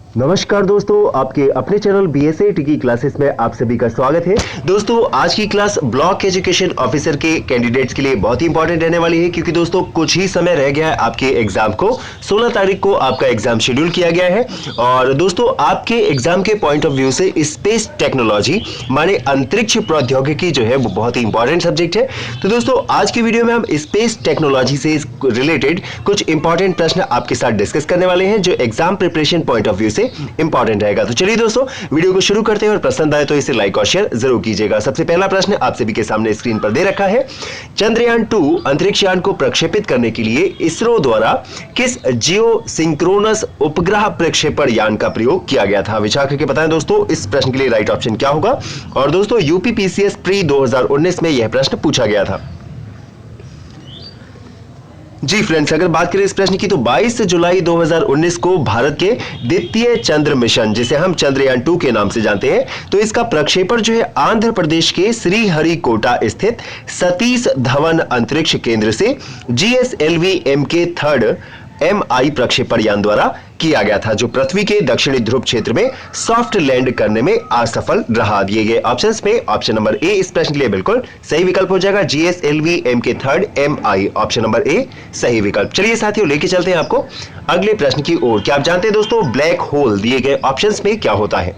नमस्कार दोस्तों, आपके अपने चैनल BSAT की क्लासेस में आप सभी का स्वागत है। दोस्तों, आज की क्लास ब्लॉक एजुकेशन ऑफिसर के कैंडिडेट्स के लिए बहुत ही इंपॉर्टेंट रहने वाली है, क्योंकि दोस्तों कुछ ही समय रह गया है आपके एग्जाम को। 16 तारीख को आपका एग्जाम शेड्यूल किया गया है। और दोस्तों, आपके एग्जाम के पॉइंट ऑफ व्यू से स्पेस टेक्नोलॉजी माने अंतरिक्ष प्रौद्योगिकी जो है वो बहुत ही इंपॉर्टेंट सब्जेक्ट है। तो दोस्तों, आज की वीडियो में हम स्पेस टेक्नोलॉजी से रिलेटेड कुछ इंपॉर्टेंट प्रश्न आपके साथ डिस्कस करने वाले हैं, जो exam preparation point of view से इंपॉर्टेंट रहेगा। तो चलिए दोस्तों, वीडियो को शुरू करते हैं और पसंद आए तो इसे लाइक और शेयर जरूर कीजिएगा। सबसे पहला प्रश्न आप सभी के सामने स्क्रीन पर दे रखा है। चंद्रयान 2 अंतरिक्ष यान को प्रक्षेपित करने के लिए इसरो द्वारा किस जियो सिंक्रोनस उपग्रह प्रक्षेपण यान का प्रयोग किया गया था? विचार करके बताएं दोस्तों, इस प्रश्न के लिए राइट ऑप्शन क्या होगा। और दोस्तों, यूपीपीसीएस प्री 2019 में यह प्रश्न पूछा गया था। जी फ्रेंड्स, अगर बात करें इस प्रश्न की तो 22 जुलाई 2019 को भारत के द्वितीय चंद्र मिशन, जिसे हम चंद्रयान 2 के नाम से जानते हैं, तो इसका प्रक्षेपण जो है आंध्र प्रदेश के श्रीहरिकोटा स्थित सतीश धवन अंतरिक्ष केंद्र से GSLV MK3 MI प्रक्षेपण यान द्वारा किया गया था, जो पृथ्वी के दक्षिणी ध्रुव क्षेत्र में सॉफ्ट लैंड करने में असफल रहा। दिए गए ऑप्शंस में ऑप्शन नंबर ए इस प्रश्न के लिए बिल्कुल सही विकल्प हो जाएगा। GSLV MK3 MI option number ए सही विकल्प। चलिए साथियों, लेके चलते हैं आपको अगले प्रश्न की ओर। क्या आप जानते हैं दोस्तों ब्लैक होल दिए गए ऑप्शंस में क्या होता है?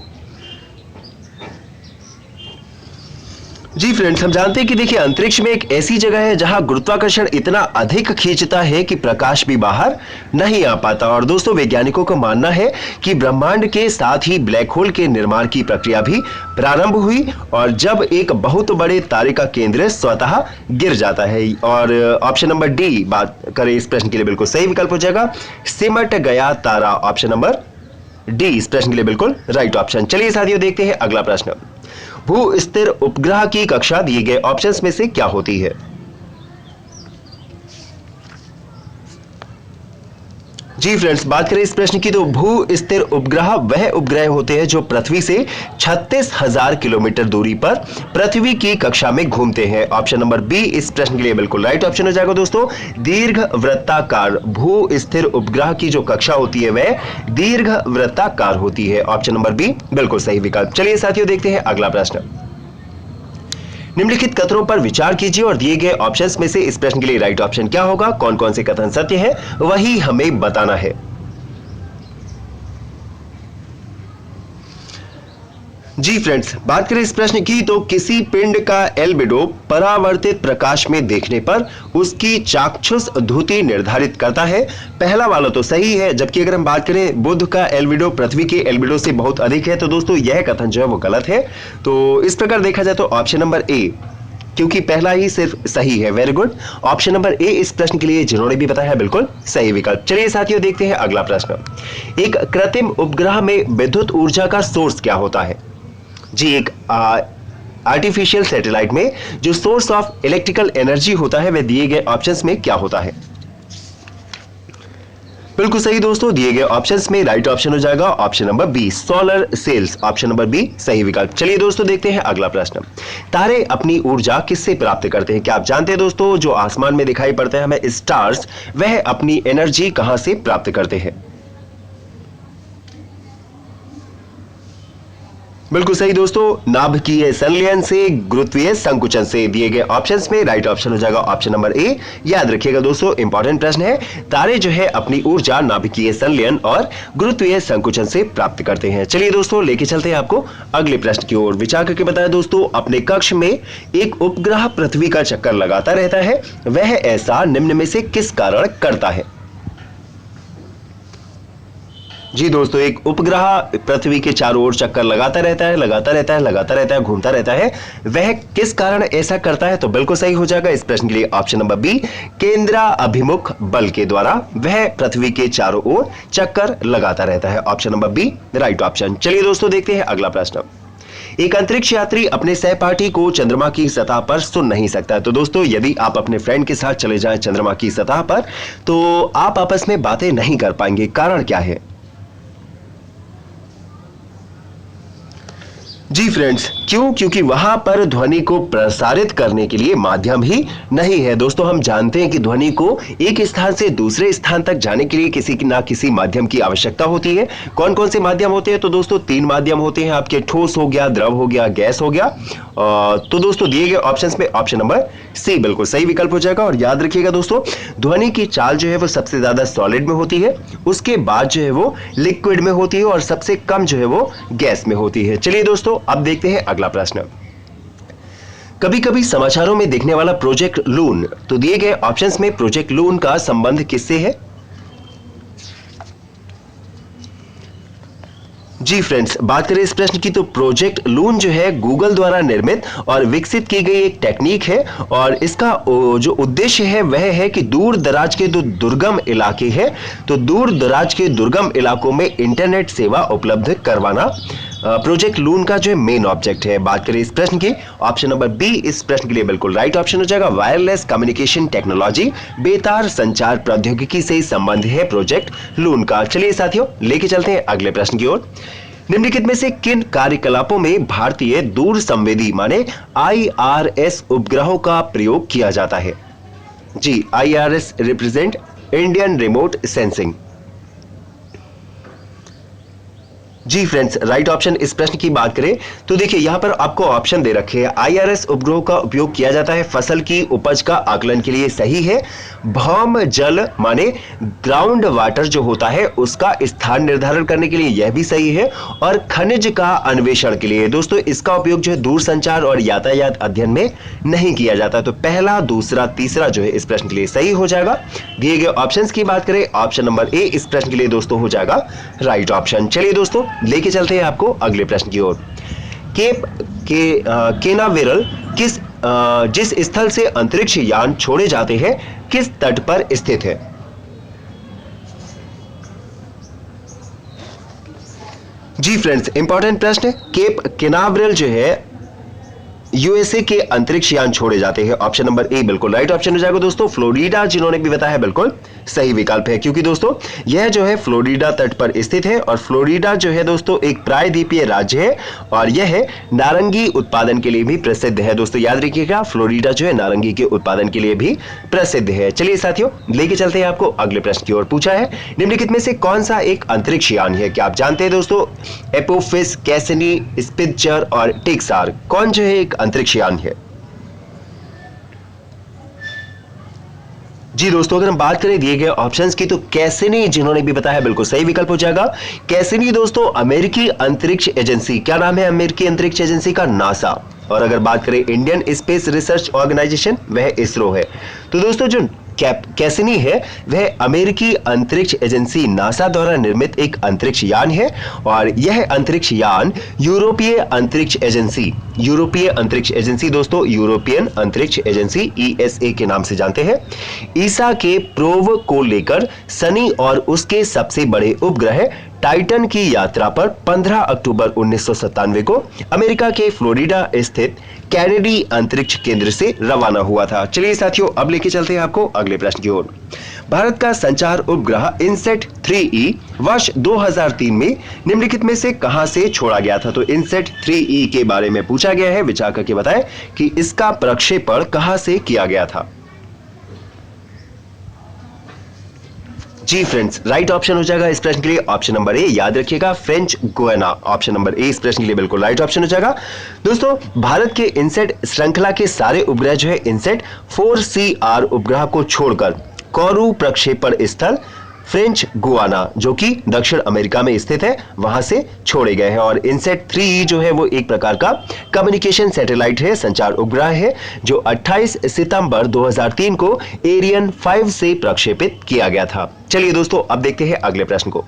जी फ्रेंड्स, हम जानते हैं कि देखिए अंतरिक्ष में एक ऐसी जगह है जहां गुरुत्वाकर्षण इतना अधिक खींचता है कि प्रकाश भी बाहर नहीं आ पाता। और दोस्तों, वैज्ञानिकों का मानना है कि ब्रह्मांड के साथ ही ब्लैक होल के निर्माण की प्रक्रिया भी प्रारंभ हुई, और जब एक बहुत बड़े तारे का केंद्र स्वतः गिर जाता है। और ऑप्शन नंबर डी बात करें इस प्रश्न के लिए बिल्कुल सही विकल्प हो जाएगा, सिमट गया तारा। ऑप्शन नंबर डी इस प्रश्न के लिए बिल्कुल राइट ऑप्शन। चलिए साथियों, देखते हैं अगला प्रश्न। भू स्थिर उपग्रह की कक्षा दिए गए ऑप्शंस में से क्या होती है? जी फ्रेंड्स, बात करें इस प्रश्न की तो भू स्थिर उपग्रह वह उपग्रह होते हैं जो पृथ्वी से 36,000 किलोमीटर दूरी पर पृथ्वी की कक्षा में घूमते हैं। ऑप्शन नंबर बी इस प्रश्न के लिए बिल्कुल राइट ऑप्शन हो जाएगा दोस्तों। दीर्घ वृत्ताकार भू स्थिर उपग्रह की जो कक्षा होती है वह दीर्घ वृत्ताकार होती है। ऑप्शन नंबर बी बिल्कुल सही विकल्प। चलिए साथियों, देखते हैं अगला प्रश्न। निम्नलिखित कथनों पर विचार कीजिए और दिए गए ऑप्शंस में से इस प्रश्न के लिए राइट ऑप्शन क्या होगा, कौन कौन से कथन सत्य है वही हमें बताना है। जी फ्रेंड्स, बात करें इस प्रश्न की तो किसी पिंड का एल्बिडो परावर्तित प्रकाश में देखने पर उसकी चाक्षुष द्युति निर्धारित करता है। पहला वाला तो सही है, जबकि अगर हम बात करें बुध का एल्बिडो पृथ्वी के एल्बिडो से बहुत अधिक है, तो दोस्तों यह कथन जो है वो गलत है। तो इस प्रकार देखा जाए तो ऑप्शन नंबर ए, क्योंकि पहला ही सिर्फ सही है। वेरी गुड, ऑप्शन नंबर ए इस प्रश्न के लिए जिन्होंने भी बताया है बिल्कुल सही विकल्प। चलिए साथियों, देखते हैं अगला प्रश्न। एक कृत्रिम उपग्रह में विद्युत ऊर्जा का सोर्स क्या होता है? जी, एक आर्टिफिशियल सैटेलाइट में जो सोर्स ऑफ इलेक्ट्रिकल एनर्जी होता है वह दिए गए ऑप्शंस में क्या होता है? बिल्कुल सही दोस्तों, दिए गए ऑप्शंस में राइट ऑप्शन हो जाएगा option number B, solar cells. Option number B सही विकल्प। चलिए दोस्तों, देखते हैं अगला प्रश्न। तारे अपनी ऊर्जा किससे प्राप्त करते हैं? क्या आप जानते हैं दोस्तों जो आसमान में दिखाई पड़ते हैं हमें स्टार्स, वह अपनी एनर्जी कहां से प्राप्त करते हैं? बिल्कुल सही दोस्तों, नाभिकीय संलयन से, गुरुत्वीय संकुचन से। दिए गए ऑप्शंस में राइट ऑप्शन हो जाएगा ऑप्शन नंबर ए। याद रखिएगा दोस्तों, इंपॉर्टेंट प्रश्न है। तारे जो है अपनी ऊर्जा नाभिकीय संलयन और गुरुत्वीय संकुचन से प्राप्त करते हैं। चलिए दोस्तों, लेके चलते हैं आपको अगले प्रश्न की ओर। विचार करके बताएं दोस्तों, अपने कक्ष में एक उपग्रह पृथ्वी का चक्कर लगाता रहता है, वह ऐसा निम्न में से किस कारण करता है? जी दोस्तों, एक उपग्रह पृथ्वी के चारों ओर चक्कर लगाता रहता है, घूमता रहता है। वह किस कारण ऐसा करता है? तो बिल्कुल सही हो जाएगा इस प्रश्न के लिए ऑप्शन नंबर बी, केंद्राभिमुख बल के द्वारा वह पृथ्वी के चारों ओर चक्कर लगाता रहता है। Option number B right option. चलिए दोस्तों, देखते हैं अगला प्रश्न। एक अंतरिक्ष यात्री अपने सहपाठी को चंद्रमा की सतह पर सुन नहीं सकता। तो दोस्तों, यदि आप अपने फ्रेंड के साथ चले जाएं चंद्रमा की सतह पर, तो आप आपस में बातें नहीं कर पाएंगे। कारण क्या है? जी फ्रेंड्स, क्यों? क्योंकि वहां पर ध्वनि को प्रसारित करने के लिए माध्यम ही नहीं है। दोस्तों हम जानते हैं कि ध्वनि को एक स्थान से दूसरे स्थान तक जाने के लिए किसी ना किसी माध्यम की आवश्यकता होती है। कौन कौन से माध्यम होते हैं? तो दोस्तों 3 माध्यम होते हैं आपके, ठोस हो गया, द्रव हो गया, गैस हो गया। तो दोस्तों दिए गए ऑप्शंस में ऑप्शन नंबर सी बिल्कुल सही विकल्प हो जाएगा। और याद रखिएगा दोस्तों, ध्वनि की चाल जो है वो सबसे ज्यादा सॉलिड में होती है, उसके बाद जो है वो लिक्विड में होती है और सबसे कम जो है वो गैस में होती है। चलिए दोस्तों अब देखते हैं अगला प्रश्न। कभी कभी समाचारों में देखने वाला प्रोजेक्ट लून, तो दिए गए ऑप्शंस में प्रोजेक्ट लून का संबंध किससे है? जी फ्रेंड्स, बात करें इस प्रश्न की तो प्रोजेक्ट लून जो है गूगल द्वारा निर्मित और विकसित की गई एक टेक्निक है और इसका जो उद्देश्य है वह है कि दूर दराज के जो दुर्गम इलाके हैं, तो दूर दराज के दुर्गम इलाकों में इंटरनेट सेवा उपलब्ध करवाना प्रोजेक्ट लून का जो मेन ऑब्जेक्ट है। बात करें इस प्रश्न की, ऑप्शन नंबर बी इस प्रश्न के लिए बिल्कुल राइट ऑप्शन हो जाएगा। वायरलेस कम्युनिकेशन टेक्नोलॉजी, बेतार संचार प्रौद्योगिकी से संबंध है प्रोजेक्ट लून का। चलिए साथियों लेके चलते हैं अगले प्रश्न की ओर। निम्नलिखित में से किन कार्यकलापों में भारतीय दूर संवेदी माने IRS उपग्रहों का प्रयोग किया जाता है? जी, IRS represent Indian remote sensing. जी फ्रेंड्स, राइट ऑप्शन इस प्रश्न की बात करें तो देखिए यहां पर आपको ऑप्शन दे रखे हैं। IRS उपग्रहों का उपयोग किया जाता है फसल की उपज का आकलन के लिए, सही है। भौम जल माने ग्राउंड वाटर जो होता है उसका स्थान निर्धारण करने के लिए, यह भी सही है। और खनिज का अन्वेषण के लिए दोस्तों इसका उपयोग जो है दूर संचार और यातायात अध्ययन में नहीं किया जाता। तो पहला, दूसरा, तीसरा जो है इस प्रश्न के लिए सही हो जाएगा। दिए गए ऑप्शंस की बात करें, ऑप्शन नंबर ए इस प्रश्न के लिए दोस्तों हो जाएगा राइट ऑप्शन। चलिए दोस्तों लेके चलते हैं आपको अगले प्रश्न की ओर। केप केनावेरल जिस स्थल से अंतरिक्ष यान छोड़े जाते हैं किस तट पर स्थित है? जी फ्रेंड्स, इंपॉर्टेंट प्रश्न है। केप केनावेरल जो है USA के अंतरिक्ष यान छोड़े जाते हैं, ऑप्शन नंबर ए बिल्कुल राइट ऑप्शन हो जाएगा दोस्तों। फ्लोरिडा जिन्होंने भी बताया बिल्कुल सही विकल्प है, क्योंकि दोस्तों यह जो है फ्लोरिडा तट पर स्थित है और फ्लोरिडा जो है दोस्तों एक प्रायद्वीपीय राज्य है और यह नारंगी उत्पादन के लिए भी प्रसिद्ध है। दोस्तों याद रखिएगा, फ्लोरिडा जो है नारंगी के उत्पादन के लिए भी प्रसिद्ध है। चलिए साथियों लेके चलते हैं आपको अगले प्रश्न की ओर। पूछा है निम्नलिखित में से कौन सा एक अंतरिक्ष यान है? क्या आप जानते हैं दोस्तों? एपोफिस, कैसिनी, स्पिट्जर और टेक्सार, कौन जो है एक अंतरिक्ष यान है? जी दोस्तों, अगर हम बात करें दिए गए ऑप्शंस की तो कैसिनी जिन्होंने भी बताया बिल्कुल सही विकल्प हो जाएगा। कैसिनी दोस्तों अमेरिकी अंतरिक्ष एजेंसी, क्या नाम है अमेरिकी अंतरिक्ष एजेंसी का? नासा। और अगर बात करें इंडियन स्पेस रिसर्च ऑर्गेनाइजेशन, वह इसरो है। तो दोस्तों जो कैसिनी है वह अमेरिकी अंतरिक्ष एजेंसी नासा द्वारा निर्मित एक अंतरिक्ष यान है और यह अंतरिक्ष यान यूरोपीय अंतरिक्ष एजेंसी दोस्तों यूरोपियन अंतरिक्ष एजेंसी ESA के नाम से जानते हैं, ईसा के प्रोव को लेकर शनि और उसके सबसे बड़े उपग्रह टाइटन की यात्रा पर 15 अक्टूबर 1997 को अमेरिका के फ्लोरिडा स्थित कैनेडी अंतरिक्ष केंद्र से रवाना हुआ था। चलिए साथियों अब लेके चलते हैं आपको अगले प्रश्न की ओर। भारत का संचार उपग्रह इनसेट 3E वर्ष 2003 में निम्नलिखित में से कहां से छोड़ा गया था? तो इनसेट 3E के बारे में पूछा गया है, विचार करके बताएं कि इसका प्रक्षेपण कहां से किया गया था। जी फ्रेंड्स, राइट ऑप्शन हो जाएगा इस प्रश्न के लिए ऑप्शन नंबर ए। याद रखिएगा फ्रेंच गुयाना, ऑप्शन नंबर ए इस प्रश्न के लिए बिल्कुल राइट ऑप्शन हो जाएगा। दोस्तों भारत के इनसेट श्रृंखला के सारे उपग्रह जो है इनसेट 4CR उपग्रह को छोड़कर कोरू प्रक्षेपण स्थल फ्रेंच गुयाना जो कि दक्षिण अमेरिका में स्थित है वहां से छोड़े गए हैं। और इनसेट 3E जो है वो एक प्रकार का कम्युनिकेशन सैटेलाइट है, संचार उपग्रह है जो 28 सितंबर 2003 को एरियन 5 से प्रक्षेपित किया गया था। चलिए दोस्तों अब देखते हैं अगले प्रश्न को।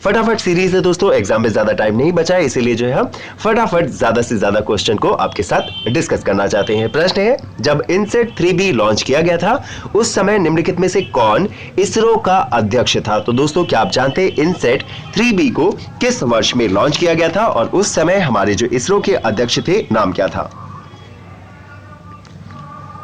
फटाफट सीरीज है दोस्तों, एग्जाम में ज्यादा टाइम नहीं बचा है, इसीलिए जो है हम फटाफट ज्यादा से ज्यादा क्वेश्चन को आपके साथ डिस्कस करना चाहते हैं। प्रश्न है जब इनसेट 3B लॉन्च किया गया था उस समय निम्नलिखित में से कौन इसरो का अध्यक्ष था? तो दोस्तों क्या आप जानते हैं इनसेट 3B को किस वर्ष में लॉन्च किया गया था और उस समय हमारे जो इसरो के अध्यक्ष थे नाम क्या था?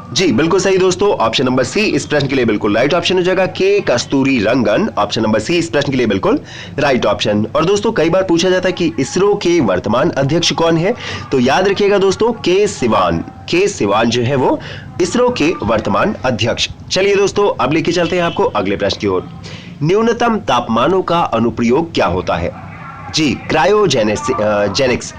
जी बिल्कुल सही दोस्तों, ऑप्शन नंबर सी इस प्रश्न के लिए बिल्कुल राइट ऑप्शन हो जाएगा। के कस्तूरी रंगन, ऑप्शन नंबर सी इस प्रश्न के लिए बिल्कुल राइट ऑप्शन। और दोस्तों कई बार पूछा जाता है कि इसरो के वर्तमान अध्यक्ष कौन है, तो याद रखिएगा दोस्तों के सिवान। के सिवान जो है वो इसरो के वर्तमान अध्यक्ष। चलिए दोस्तों अब लेके चलते हैं आपको अगले प्रश्न की ओर। न्यूनतम तापमानों का अनुप्रयोग क्या होता है? जी क्रायोजेनिक्स।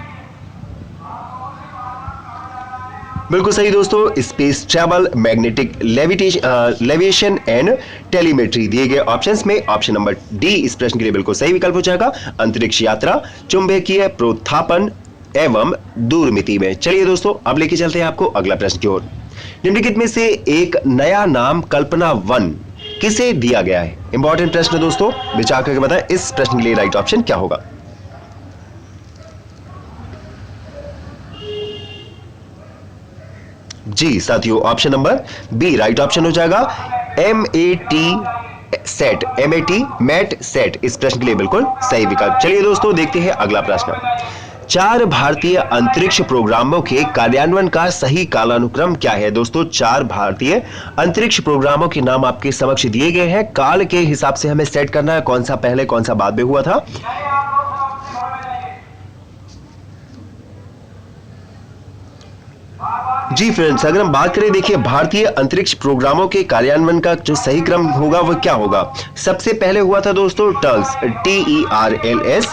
बिल्कुल सही दोस्तों, space travel, magnetic levitation and telemetry. दिए गए ऑप्शंस में ऑप्शन नंबर डी इस प्रश्न के लिए बिल्कुल सही विकल्प हो जाएगा। अंतरिक्ष यात्रा, चुंबकीय प्रोत्थापन एवं दूरमिति में। चलिए दोस्तों अब लेके चलते हैं आपको अगला प्रश्न की ओर। निम्नलिखित में से एक नया नाम कल्पना 1 किसे दिया गया है? इंपॉर्टेंट प्रश्न दोस्तों, विचार करके बताएं इस प्रश्न के लिए राइट ऑप्शन क्या होगा। जी साथियों, option number B right option हो जाएगा। मैट सेट इस प्रश्न के लिए बिल्कुल सही विकल्प। चलिए दोस्तों देखते हैं अगला प्रश्न। 4 भारतीय अंतरिक्ष प्रोग्रामों के कार्यान्वयन का सही कालानुक्रम क्या है? दोस्तों 4 भारतीय अंतरिक्ष प्रोग्रामों के नाम आपके समक्ष दिए गए हैं। काल के हिसाब से हमें सेट करना है कौन सा पहले कौन सा बाद में हुआ था। जी फ्रेंड्स, अगर हम बात करें, देखिए भारतीय अंतरिक्ष प्रोग्रामों के कार्यान्वयन का जो सही क्रम होगा वो क्या होगा। सबसे पहले हुआ था दोस्तों टर्ल्स, TERLS।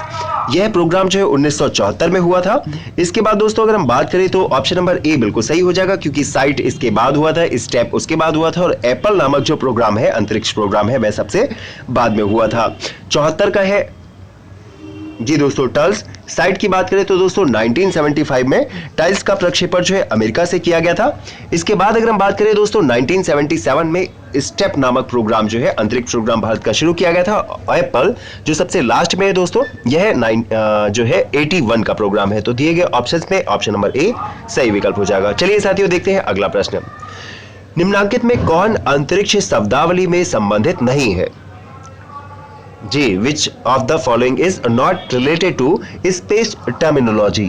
यह प्रोग्राम जो है 1974 में हुआ था। इसके बाद दोस्तों अगर हम बात करें तो ऑप्शन नंबर ए बिल्कुल सही हो जाएगा, क्योंकि साइट इसके बाद हुआ था, स्टेप उसके बाद हुआ था, और एप्पल नामक जो प्रोग्राम है, अंतरिक्ष प्रोग्राम है, वह सबसे बाद में हुआ था। 74 का है जी दोस्तों टर्ल्स। साइट की बात करें तो दोस्तों 1975 में टाइल्स का प्रक्षेपण जो है अमेरिका से किया गया था। इसके बाद अगर हम बात करें दोस्तों 1977 में स्टेप नामक प्रोग्राम जो है अंतरिक्ष प्रोग्राम भारत का शुरू किया गया था। एप्पल जो सबसे लास्ट में है दोस्तों, यह जो है 81 का प्रोग्राम है। तो दिए गए ऑप्शंस में ऑप्शन नंबर ए सही विकल्प हो जाएगा। चलिए साथियों देखते हैं अगला प्रश्न। निम्नलिखित में कौन अंतरिक्ष शब्दावली में संबंधित नहीं है? जी, which of the following is not related to space terminology?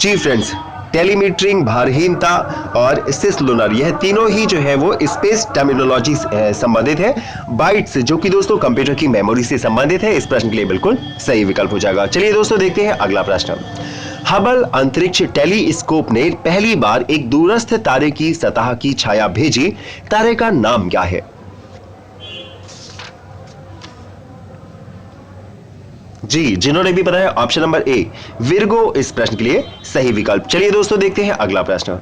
जी फ्रेंड्स, टेलीमीटरिंग, भारहीनता और सिसलुनर, यह तीनों ही जो है वो स्पेस टर्मिनोलॉजी संबंधित है। बाइट्स जो कि दोस्तों कंप्यूटर की मेमोरी से संबंधित है। इस प्रश्न के लिए बिल्कुल सही विकल्प हो जाएगा। चलिए दोस्तों देखते हैं अगला प्रश्न। हबल अंतरिक्ष टेलीस्कोप ने पहली बार एक दूरस्थ तारे की सतह की छाया भेजी। तारे का नाम क्या है? जी, जिन्होंने भी बताया ऑप्शन नंबर ए विर्गो इस प्रश्न के लिए सही विकल्प। चलिए दोस्तों देखते हैं अगला प्रश्न।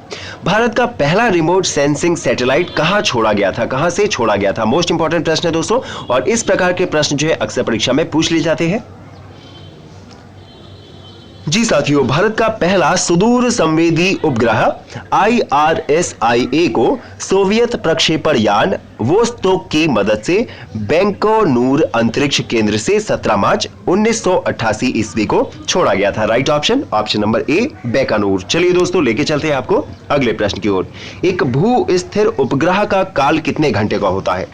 भारत का पहला रिमोट सेंसिंग सैटेलाइट कहां छोड़ा गया था? कहां से छोड़ा गया था? मोस्ट इंपॉर्टेंट प्रश्न है दोस्तों, और इस प्रकार के प्रश्न जो है अक्सर परीक्षा में पूछ लिए जाते हैं। जी साथियों, भारत का पहला सुदूर संवेदी उपग्रह IRSIA को सोवियत प्रक्षेपण यान वोस्तोक की मदद से बैंकोनूर अंतरिक्ष केंद्र से 17 मार्च 1988 ईस्वी को छोड़ा गया था। Right option option number A Baikonur. चलिए दोस्तों लेके चलते हैं आपको अगले प्रश्न की ओर। एक भू स्थिर उपग्रह का काल कितने घंटे का होता है?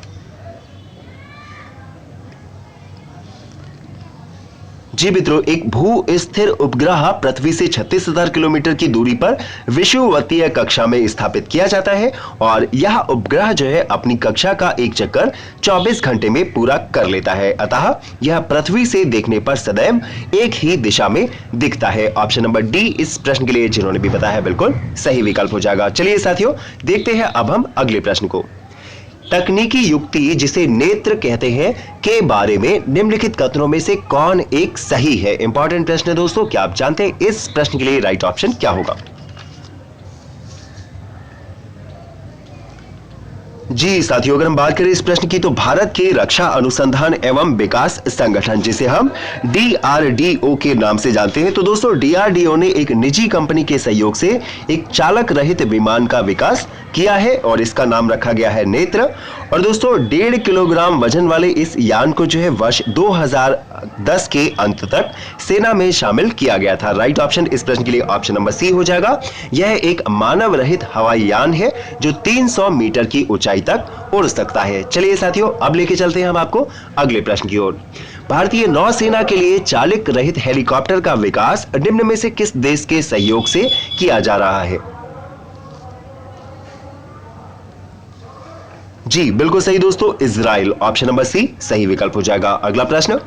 जी मित्रों, एक भू स्थिर उपग्रह पृथ्वी से 36,000 किलोमीटर की दूरी पर विषुवतीय कक्षा में स्थापित किया जाता है, और यह उपग्रह जो है अपनी कक्षा का एक चक्कर 24 घंटे में पूरा कर लेता है। अतः यह पृथ्वी से देखने पर सदैव एक ही दिशा में दिखता है। ऑप्शन नंबर डी इस प्रश्न के लिए जिन्होंने भी बताया है बिल्कुल सही विकल्प हो जाएगा। चलिए साथियों देखते हैं अब हम अगले प्रश्न को। तकनीकी युक्ति जिसे नेत्र कहते हैं के बारे में निम्नलिखित कथनों में से कौन एक सही है? इंपॉर्टेंट प्रश्न है दोस्तों, क्या आप जानते हैं इस प्रश्न के लिए राइट ऑप्शन क्या होगा? जी साथियों, अगर हम बात करें इस प्रश्न की तो भारत के रक्षा अनुसंधान एवं विकास संगठन, जिसे हम DRDO के नाम से जानते हैं, तो दोस्तों DRDO ने एक निजी कंपनी के सहयोग से एक चालक रहित विमान का विकास किया है, और इसका नाम रखा गया है नेत्र। और दोस्तों 1.5 किलोग्राम वजन वाले इस यान को जो है वर्ष 2010 के अंत तक सेना में शामिल किया गया था। राइट ऑप्शन इस प्रश्न के लिए ऑप्शन नंबर सी हो जाएगा। यह एक मानव रहित हवाई यान है जो 300 मीटर की ऊंचाई तक उड़ सकता है। चलिए साथियों अब लेके चलते हैं हम आपको अगले प्रश्न की ओर। भारतीय नौसेना के लिए चालक रहित हेलीकॉप्टर का विकास निम्न में से किस देश के सहयोग से किया जा रहा है? जी बिल्कुल सही दोस्तों, इजराइल। ऑप्शन नंबर सी सही विकल्प हो जाएगा। अगला प्रश्न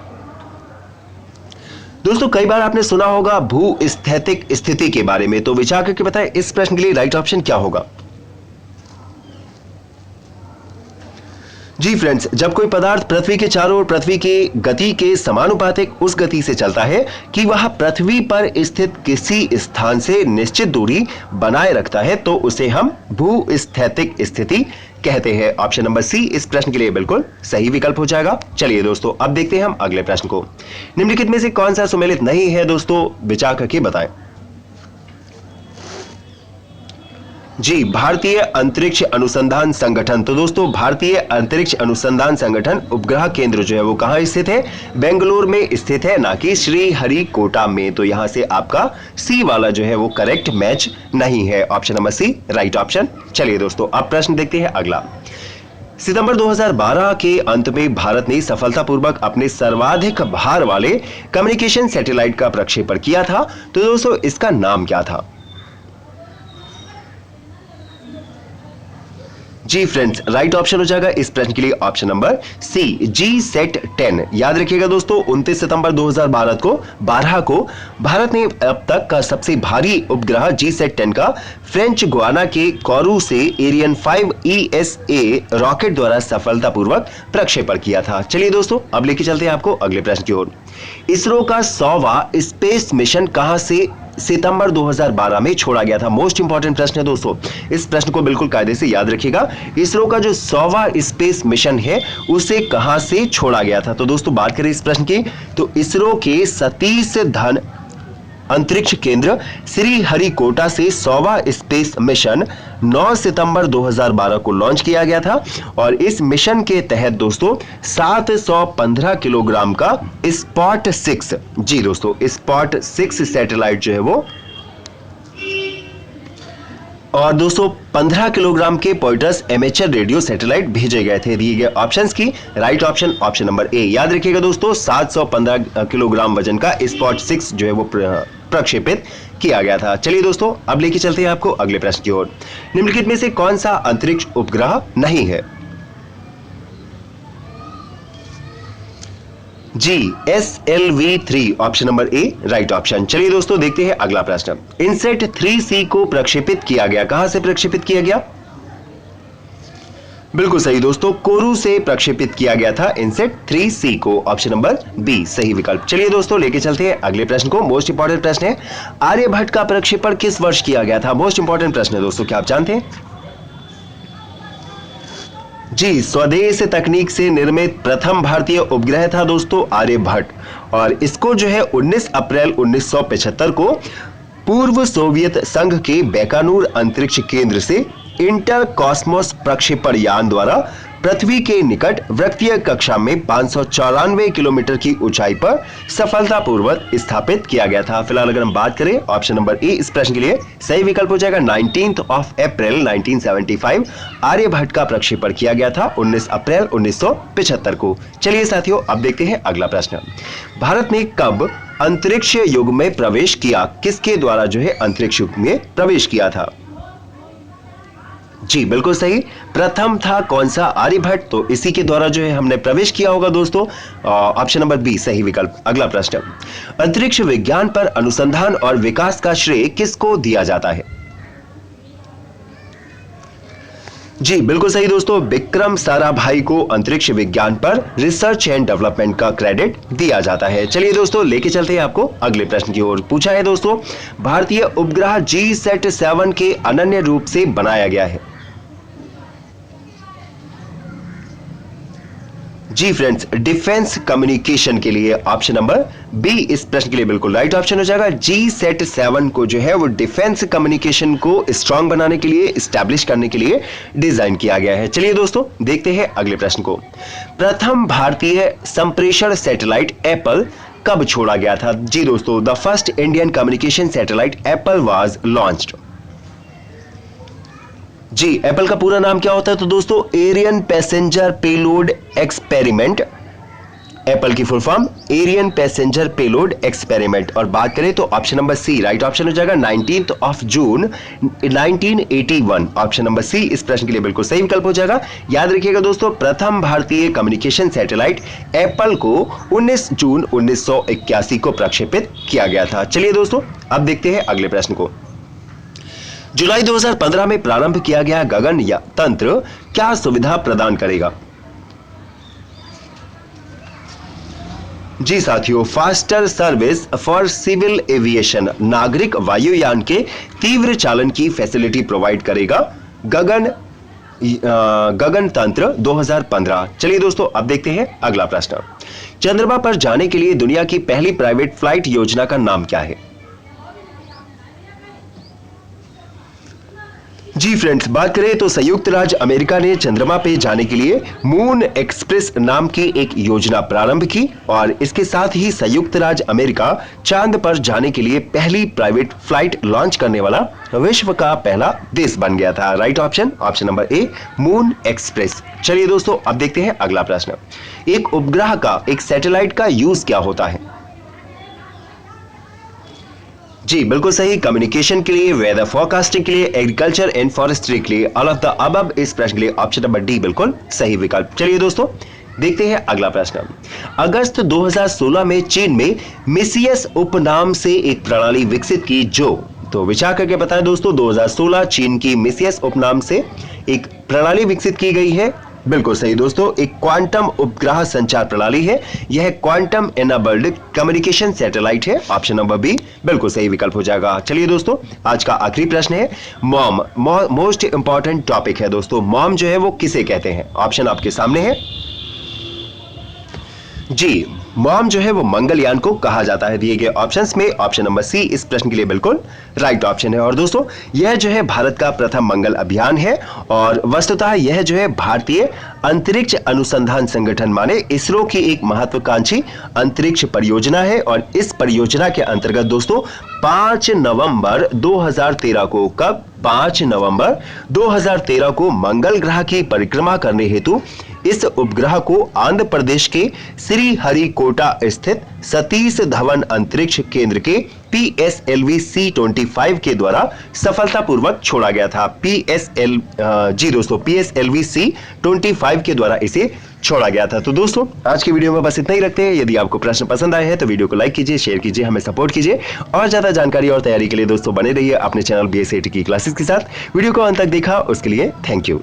दोस्तों, कई बार आपने सुना होगा भूस्थैतिक स्थिति के बारे में, तो विचार करके बताएं इस प्रश्न के लिए राइट ऑप्शन क्या होगा। जी फ्रेंड्स, जब कोई पदार्थ पृथ्वी के चारों ओर पृथ्वी की गति के समानुपातिक उस गति से चलता है कि वह पृथ्वी पर स्थित किसी स्थान से निश्चित दूरी बनाए रखता है, तो उसे हम भूस्थैतिक स्थिति कहते हैं। ऑप्शन नंबर सी इस प्रश्न के लिए बिल्कुल सही विकल्प हो जाएगा। चलिए दोस्तों, अब देखते हैं हम अगले प्रश्न को। निम्नलिखित में से कौन सा सुमेलित नहीं है दोस्तों, विचार करके बताएं। जी, भारतीय अंतरिक्ष अनुसंधान संगठन। तो दोस्तों, भारतीय अंतरिक्ष अनुसंधान संगठन उपग्रह केंद्र जो है वो कहां स्थित है, बेंगलुरु में स्थित है, ना कि श्रीहरिकोटा में। तो यहां से आपका सी वाला जो है वो करेक्ट मैच नहीं है। Option number C right option. चलिए दोस्तों, अब प्रश्न देखते हैं अगला। सितंबर 2012 के अंत में भारत ने सफलतापूर्वक अपने सर्वाधिक भार वाले कम्युनिकेशन सैटेलाइट का प्रक्षेपण किया था। तो दोस्तों, इसका नाम क्या था। जी फ्रेंड्स, राइट ऑप्शन हो जाएगा इस प्रश्न के लिए ऑप्शन नंबर सी GSAT-10। याद रखिएगा दोस्तों, 29 सितंबर 2012 को भारत ने अब तक का सबसे भारी उपग्रह GSAT-10 का फ्रेंच गुआना के कोरू से एरियन 5 ESA रॉकेट द्वारा सफलतापूर्वक प्रक्षेपण किया था। चलिए दोस्तों, अब लेके चलते हैं आपको अगले प्रश्न की ओर। इसरो का 100वां स्पेस मिशन कहां से सितंबर 2012 में छोड़ा गया था। मोस्ट इंपॉर्टेंट प्रश्न है दोस्तों, इस प्रश्न को बिल्कुल कायदे से याद रखिएगा। इसरो का जो 100वां स्पेस मिशन है उसे कहां से छोड़ा गया था। तो दोस्तों, बात करें इस प्रश्न की, तो इसरो के सतीश धवन अंतरिक्ष केंद्र श्रीहरिकोटा से 100वां स्पेस मिशन 9 सितंबर 2012 को लॉन्च किया गया था। और इस मिशन के तहत दोस्तों 715 किलोग्राम का स्पॉट 6, जी दोस्तों, स्पॉट 6 सैटेलाइट जो है वो, और दोस्तों 15 किलोग्राम के पॉइंटर्स एमेचर रेडियो सैटेलाइट भेजे गए थे। दिए गए ऑप्शंस की राइट ऑप्शन ऑप्शन नंबर ए। याद रखिएगा दोस्तों, 715 किलोग्राम वजन का स्पॉट 6 जो है वो प्रक्षेपित किया गया था। चलिए दोस्तों, अब लेके चलते हैं आपको अगले प्रश्न की ओर। निम्नलिखित में से कौन सा अंतरिक्ष उपग्रह नहीं है। जी, SLV-3 ऑप्शन नंबर ए राइट ऑप्शन। चलिए दोस्तों, देखते हैं अगला प्रश्न। इनसेट 3C को प्रक्षेपित किया गया, कहां से प्रक्षेपित किया गया। बिल्कुल सही दोस्तों, कोरू से प्रक्षेपित किया गया था इनसेट 3C को। ऑप्शन नंबर बी सही विकल्प। चलिए दोस्तों, लेके चलते हैं अगले प्रश्न को। मोस्ट इंपॉर्टेंट प्रश्न है, आर्यभट्ट का प्रक्षेपण किस वर्ष किया गया था। मोस्ट इंपॉर्टेंट प्रश्न है दोस्तों, क्या आप जानते हैं। जी, स्वदेश तकनीक से निर्मित प्रथम भारतीय उपग्रह था दोस्तों आर्यभट्ट, और इसको जो है 19 अप्रैल 1975 को पूर्व सोवियत संघ के बैकानूर अंतरिक्ष केंद्र से इंटर कॉस्मोस प्रक्षेपण यान द्वारा पृथ्वी के निकट वृत्तीय कक्षा में 594 किलोमीटर की ऊंचाई पर सफलतापूर्वक स्थापित किया गया था। फिलहाल अगर हम बात करें, ऑप्शन नंबर ए इस प्रश्न के लिए सही विकल्प हो जाएगा। 19 अप्रैल 1975 आर्यभट्ट का प्रक्षेपण किया गया था 19 अप्रैल 1975 को। चलिए साथियों, अब देखते हैं अगला प्रश्न। भारत ने कब अंतरिक्ष युग में प्रवेश किया, किसके द्वारा जो है अंतरिक्ष युग में प्रवेश किया था। जी बिल्कुल सही, प्रथम था कौन सा, आर्यभट्ट। तो इसी के द्वारा जो है हमने प्रवेश किया होगा दोस्तों। ऑप्शन नंबर बी सही विकल्प। अगला प्रश्न, अंतरिक्ष विज्ञान पर अनुसंधान और विकास का श्रेय किसको दिया जाता है। जी बिल्कुल सही दोस्तों, विक्रम साराभाई को अंतरिक्ष विज्ञान पर रिसर्च एंड डेवलपमेंट का क्रेडिट दिया जाता है। चलिए दोस्तों, लेके चलते हैं आपको अगले प्रश्न की ओर। पूछा है दोस्तों, भारतीय उपग्रह GSAT-7 के अनन्य रूप से बनाया गया है। जी फ्रेंड्स, डिफेंस कम्युनिकेशन के लिए ऑप्शन नंबर बी इस प्रश्न के लिए बिल्कुल राइट ऑप्शन हो जाएगा। GSAT-7 को जो है वो डिफेंस कम्युनिकेशन को स्ट्रांग बनाने के लिए, एस्टैब्लिश करने के लिए डिजाइन किया गया है। चलिए दोस्तों, देखते हैं अगले प्रश्न को। प्रथम भारतीय संप्रेषण सैटेलाइट एप्पल कब छोड़ा गया था। जी दोस्तों, the first Indian communication satellite APPLE was launched. जी, एप्पल का पूरा नाम क्या होता है। तो दोस्तों, Ariane passenger payload experiment APPLE की full form Ariane passenger payload experiment. और बात करें तो option number C right option हो जाएगा 19 जून 1981। ऑप्शन नंबर सी इस प्रश्न के लिए बिल्कुल सही विकल्प हो जाएगा। याद रखिएगा दोस्तों, प्रथम भारतीय कम्युनिकेशन सैटेलाइट एप्पल को 19 जून 1981 को प्रक्षेपित किया गया था। चलिए दोस्तों, अब देखते हैं अगले प्रश्न को। जुलाई 2015 में प्रारंभ किया गया गगन तंत्र क्या सुविधा प्रदान करेगा? जी साथियों, faster service for civil aviation, नागरिक वायुयान के तीव्र चालन की फैसिलिटी प्रोवाइड करेगा गगन तंत्र 2015। चलिए दोस्तों, अब देखते हैं अगला प्रश्न। चंद्रमा पर जाने के लिए दुनिया की पहली प्राइवेट फ्लाइट योजना का नाम क्या है? जी फ्रेंड्स, बात करें तो संयुक्त राज्य अमेरिका ने चंद्रमा पे जाने के लिए मून एक्सप्रेस नाम की एक योजना प्रारंभ की और इसके साथ ही संयुक्त राज्य अमेरिका चांद पर जाने के लिए पहली प्राइवेट फ्लाइट लॉन्च करने वाला विश्व का पहला देश बन गया था। राइट ऑप्शन नंबर ए मून एक्सप्रेस। चलिए दोस्तों, अब देखते हैं अगला प्रश्न। एक उपग्रह का, एक सैटेलाइट का यूज क्या होता है? जी बिल्कुल सही, कम्युनिकेशन के लिए, वेदर फोरकास्टिंग के लिए, एग्रीकल्चर एंड फॉरेस्ट्री के लिए, ऑल ऑफ द अबव इस प्रश्न के लिए ऑप्शन नंबर डी बिल्कुल सही विकल्प। चलिए दोस्तों, देखते हैं अगला प्रश्न। अगस्त 2016 में चीन में मिसियस उपनाम से एक प्रणाली विकसित की जो, तो विचार करके बताएं दोस्तों, 2016 चीन की मिसियस उपनाम से एक प्रणाली विकसित की गई है। बिल्कुल सही दोस्तों, एक क्वांटम उपग्रह संचार प्रणाली है। यह क्वांटम एनेबल्ड कम्युनिकेशन सैटेलाइट है। ऑप्शन नंबर बी बिल्कुल सही विकल्प हो जाएगा। चलिए दोस्तों, आज का आखिरी प्रश्न है मॉम, मोस्ट इंपॉर्टेंट टॉपिक है दोस्तों। मॉम जो है वो किसे कहते हैं? ऑप्शन आपके सामने है। जी, मॉम जो है वो मंगलयान को कहा जाता है। दिए गए ऑप्शंस में ऑप्शन नंबर सी इस प्रश्न के लिए बिल्कुल राइट ऑप्शन है। और दोस्तों, यह जो है भारत का प्रथम मंगल अभियान है और वस्तुतः यह जो है भारतीय अंतरिक्ष अनुसंधान संगठन माने इसरो की एक महत्वाकांक्षी अंतरिक्ष परियोजना है। और इस परियोजना के अंतर्गत दोस्तों 5 नवंबर 2013 को, कब? 5 नवंबर 2013 को मंगल ग्रह की परिक्रमा करने हेतु इस उपग्रह को आंध्र प्रदेश के श्रीहरिकोटा स्थित सतीश धवन अंतरिक्ष केंद्र के PSLV C-25 के द्वारा सफलतापूर्वक छोड़ा गया था। PSLV C-25 के द्वारा इसे छोड़ा गया था। तो दोस्तों, आज की वीडियो में बस इतना ही रखते हैं। यदि आपको प्रश्न पसंद आए हैं तो वीडियो को लाइक कीजिए, शेयर कीजिए, हमें सपोर्ट कीजिए और ज्यादा जानकारी और तैयारी के लिए दोस्तों बने रहिए अपने चैनल BSAT की क्लासेस के साथ। वीडियो को अंत तक देखा उसके लिए थैंक यू।